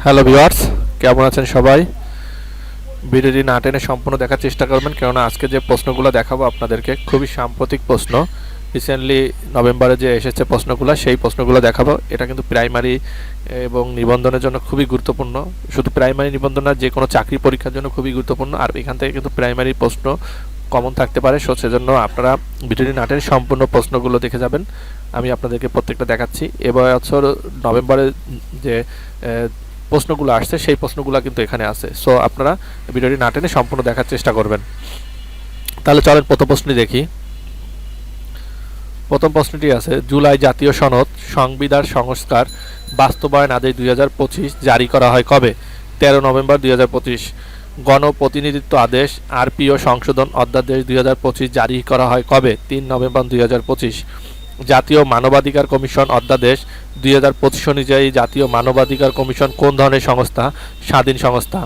Hello viewers, কেমন আছেন সবাই? ভিডিওটি না টেনে সম্পূর্ণ দেখার চেষ্টা করবেন, কেননা আজকে যে প্রশ্নগুলো দেখাবো আপনাদেরকে খুবই সাম্প্রতিক প্রশ্ন। রিসেন্টলি নভেম্বরে যে এসেছে প্রশ্নগুলো, সেই প্রশ্নগুলো দেখাবো। এটা কিন্তু প্রাইমারি এবং নিবন্ধনের জন্য খুবই গুরুত্বপূর্ণ। শুধু প্রাইমারি নিবন্ধন না, যে কোনো চাকরি পরীক্ষার জন্য খুবই গুরুত্বপূর্ণ। আর এখান থেকে কিন্তু প্রাইমারি প্রশ্ন কমন থাকতে পারে, সেজন্য আপনারা ভিডিওটি না টেনে সম্পূর্ণ প্রশ্নগুলো দেখে যাবেন। আমি আপনাদেরকে প্রত্যেকটা দেখাচ্ছি। এবছর নভেম্বরে যে প্রশ্নগুলো আসছে সেই প্রশ্নগুলো কিন্তু এখানে আছে। সো আপনারা ভিডিওটি না টেনে সম্পূর্ণ দেখার চেষ্টা করবেন। তাহলে চলেন প্রথম প্রশ্নটি দেখি। প্রথম প্রশ্নটি আছে, জুলাই জাতীয় সনদ সংবিধান সংস্কার বাস্তবায়ন আদেশ 2025 জারি করা হয় কবে? 13 নভেম্বর 2025। গণপ্রতিনিধিত্ব আদেশ আরপিও সংশোধন অধ্যাদেশ 2025 জারি করা হয় কবে? 3 নভেম্বর 2025। জাতীয় মানবাধিকার কমিশন অধ্যাদেশ 2025 অনুযায়ী জাতীয় মানবাধিকার কমিশন কোন ধরনের সংস্থা? স্বাধীন সংস্থা।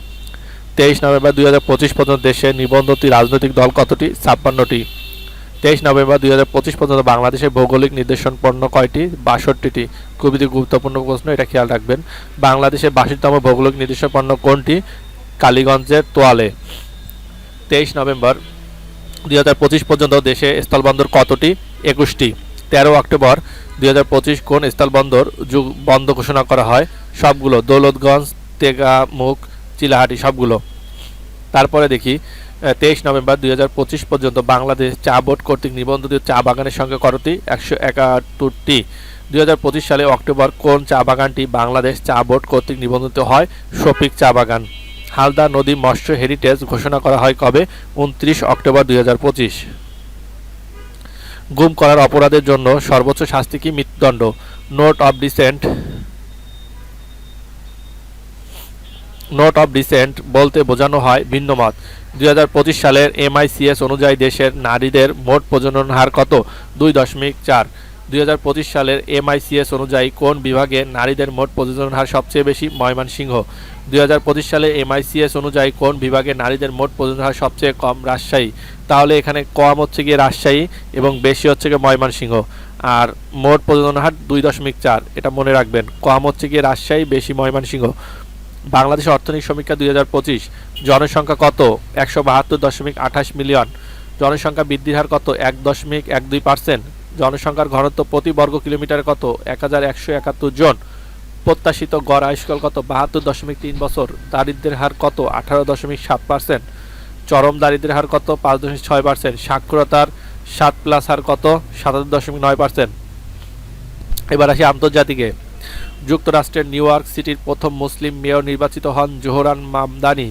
23 নভেম্বর 2025 পর্যন্ত দেশে নিবন্ধিত রাজনৈতিক দল কতটি? 56টি। 23 নভেম্বর 2025 পর্যন্ত বাংলাদেশে ভৌগোলিক নির্দেশন পণ্য কয়টি? 62টি। খুবই গুরুত্বপূর্ণ প্রশ্ন, এটা খেয়াল রাখবেন। বাংলাদেশের 62তম ভৌগোলিক নির্দেশন পণ্য কোনটি? কালীগঞ্জের তোয়ালে। 23 নভেম্বর 2025 পর্যন্ত দেশে স্থলবন্দর কতটি? 21টি। 13 অক্টোবর 2025 কোন স্থলবন্দর বন্ধ ঘোষণা করা হয়? সবগুলো। দৌলতগঞ্জ, তেঘামুখ, চিলাহাটি, সবগুলো। তারপরে দেখি 23 নভেম্বর 2025 পর্যন্ত বাংলাদেশ চা বোর্ড কর্তৃক নিবন্ধিত চা বাগানের সংখ্যা কতটি? 171টি। 2025 সালে অক্টোবর কোন চা বাগানটি বাংলাদেশ চা বোর্ড কর্তৃক নিবন্ধিত হয়? শফিক চা বাগান। হালদা নদী মৎস্য হেরিটেজ ঘোষণা করা হয় কবে? 29 অক্টোবর 2025। গুম করার অপরাধের জন্য সর্বোচ্চ শাস্তি কি? মৃত্যুদণ্ড। নোট অফ ডিসেন্ট বলতে বোঝানো হয় ভিন্নমত। 2025 সালের MICS অনুযায়ী দেশের নারীদের মোট প্রজনন হার কত? 2.4। 2025 সালের MICS অনুযায়ী কোন বিভাগে নারীদের মোট প্রজনন হার সবচেয়ে বেশি? ময়মনসিংহ। 2025 সালে MICS অনুযায়ী কোন বিভাগে নারীদের মোট প্রজনন হার সবচেয়ে কম? রাজশাহী। তাহলে এখানে কম হচ্ছে গিয়ে রাজশাহী এবং বেশি হচ্ছে গিয়ে ময়মনসিংহ। আর মোট প্রজনন হার 2.4, এটা মনে রাখবেন। কম হচ্ছে গিয়ে রাজশাহী, বেশি ময়মনসিংহ। বাংলাদেশের অর্থনৈতিক সমীক্ষা 2025। জনসংখ্যা কত? 172.28 মিলিয়ন। জনসংখ্যা বৃদ্ধির হার কত? 1.12%। জনসংখ্যার ঘনত্ব প্রতি বর্গ কিলোমিটারে কত? 1171 জন। প্রত্যাশিত গড় আয়ুষ্কাল কত? 72.3 বছর। দারিদ্র্যের হার কত? 18.7%। চরম দারিদ্র্যের হার কত? 5.6%। সাক্ষরতার 7+ হার কত? 77.9%। এবার আসি আন্তর্জাতিকে। যুক্তরাষ্ট্রের নিউ ইয়র্ক সিটির প্রথম মুসলিম মেয়র নির্বাচিত হন জোহরান মামদানি।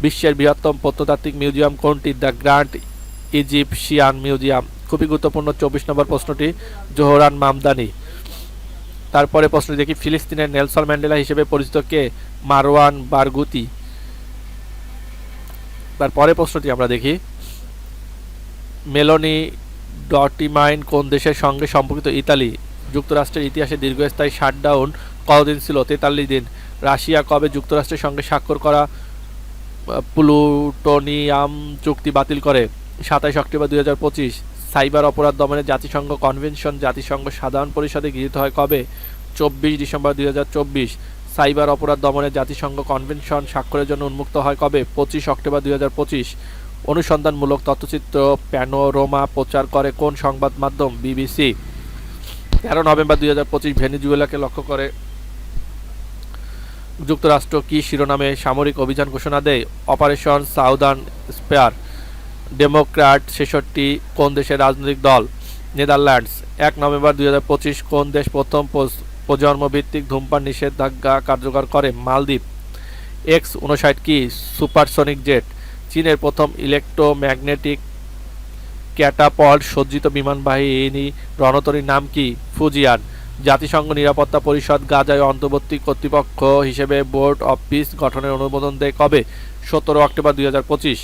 বিশ্বের বৃহত্তম প্রত্নতাত্ত্বিক মিউজিয়াম কোনটি? The grand Egyptian museum. খুবই গুরুত্বপূর্ণ 24 নম্বর প্রশ্নটি, জোহরান মামদানি। তারপরে প্রশ্ন দেখি, ফিলিস্তিনের নেলসন ম্যান্ডেলা হিসেবে পরিচিত কে? মারওয়ান বারগুতি। তারপরে প্রশ্নটি আমরা দেখি, মেলোনি ডটিমাইন কোন দেশের সঙ্গে সম্পর্কিত? ইতালি। যুক্তরাষ্ট্রের ইতিহাসে দীর্ঘস্থায়ী শাটডাউন কতদিন ছিল? 43 দিন। রাশিয়া কবে যুক্তরাষ্ট্রের সঙ্গে স্বাক্ষর করা প্লুটোনিয়াম চুক্তি বাতিল করে? 27 অক্টোবর 2025। সাইবার অপরাধ দমনে জাতিসংঘ কনভেনশন জাতিসংঘ সাধারণ পরিষদে গৃহীত হয় কবে? 24 ডিসেম্বর 2024। সাইবার অপরাধ দমনে জাতিসংঘ কনভেনশন স্বাক্ষরের জন্য উন্মুক্ত হয় কবে? 25 অক্টোবর 2025। অনুসন্ধানমূলক তথ্যচিত্র প্যানোরামা প্রচার করে কোন সংবাদ মাধ্যম? BBC। 13 নভেম্বর 2025 ভেনেজুয়েলাকে লক্ষ্য করে যুক্তরাষ্ট্র কি শিরোনামে সামরিক অভিযান ঘোষণা দেয়? Operation southern spare. ডেমোক্র্যাট 66 কোন দেশের রাজনৈতিক দল? নেদারল্যান্ডস। 1 নভেম্বর 2025 কোন দেশ প্রথম প্রজন্মভিত্তিক ধূমপান নিষেধাজ্ঞা কার্যকর করে? মালদ্বীপ। X-59 কি? Supersonic jet. চীনের প্রথম ইলেকট্রোম্যাগনেটিক ক্যাটাপল্ট সজ্জিত বিমানবাহিনী রণতরীর নাম কি? ফুজিয়ান। জাতিসংঘ নিরাপত্তা পরিষদ গাজায় অন্তর্বর্তী কর্তৃপক্ষ হিসেবে বোর্ড অফ পিস গঠনের অনুমোদন দেয় কবে? 17 অক্টোবর 2025।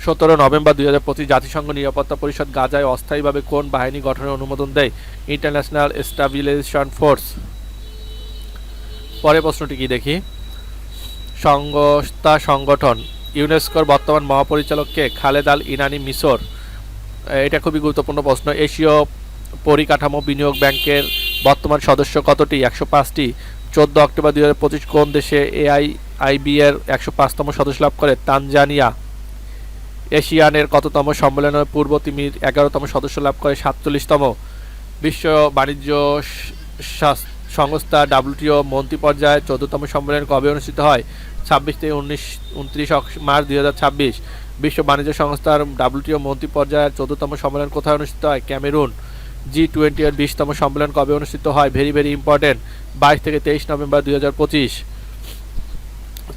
17 নভেম্বর 2025 জাতিসংঘ নিরাপত্তা পরিষদ গাজায় অস্থায়ীভাবে কোন বাহিনী গঠনের অনুমোদন দেয়? International stabilisation force. পরের প্রশ্নটি কি দেখি, সংগঠন ইউনেস্কোর বর্তমান মহাপরিচালক কে? খালেদ আল ইনানি, মিশর। এটা খুবই গুরুত্বপূর্ণ প্রশ্ন। এশীয় পরিকাঠামো বিনিয়োগ ব্যাংকের বর্তমান সদস্য কতটি? 105টি। অক্টোবর 2025 কোন দেশে AIIB এর 105তম সদস্য লাভ করে? তানজানিয়া। এশিয়ানের কততম সম্মেলনে পূর্ব তিমির 11তম সদস্য লাভ করে? 47তম। বিশ্ব বাণিজ্য সংস্থা WTO মন্ত্রী পর্যায়ে 14তম সম্মেলন কবে অনুষ্ঠিত হয়? 26 থেকে 29 মার্চ 2026। বিশ্ব বাণিজ্য সংস্থার WTO মন্ত্রী পর্যায়ের 14তম সম্মেলন কোথায় অনুষ্ঠিত হয়? ক্যামেরুন। G20 এর 20তম সম্মেলন কবে অনুষ্ঠিত হয়? ভেরি ইম্পর্টেন্ট, 22 থেকে 23 নভেম্বর 2025।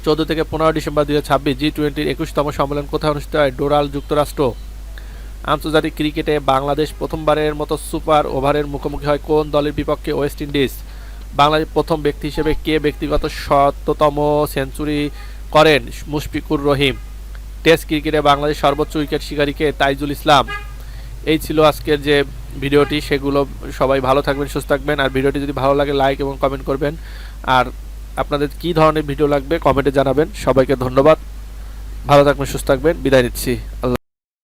14 থেকে 15 ডিসেম্বর 2026। G20 এর 21তম সম্মেলন কোথায় অনুষ্ঠিত হয়? ডোরাল, যুক্তরাষ্ট্র। আন্তর্জাতিক ক্রিকেটে বাংলাদেশ প্রথমবারের মতো সুপার ওভারের মুখোমুখি হয় কোন দলের বিপক্ষে? West Indies. বাংলাদেশ প্রথম ব্যক্তি হিসেবে কে ব্যক্তিগত 100তম সেঞ্চুরি করেন? মুশফিকুর রহিম। টেস্ট ক্রিকেটে বাংলাদেশ সর্বোচ্চ উইকেট শিকারী কে? তাইজুল ইসলাম। এই ছিল আজকের যে ভিডিওটি, সেগুলো সবাই ভালো থাকবেন, সুস্থ থাকবেন। আর ভিডিওটি যদি ভালো লাগে লাইক এবং কমেন্ট করবেন। আর আপনাদের কী ধরনের ভিডিও লাগবে কমেন্টে জানাবেন। সবাইকে ধন্যবাদ, ভালো থাকবেন, সুস্থ থাকবেন, বিদায় নিচ্ছি। আল্লাহ।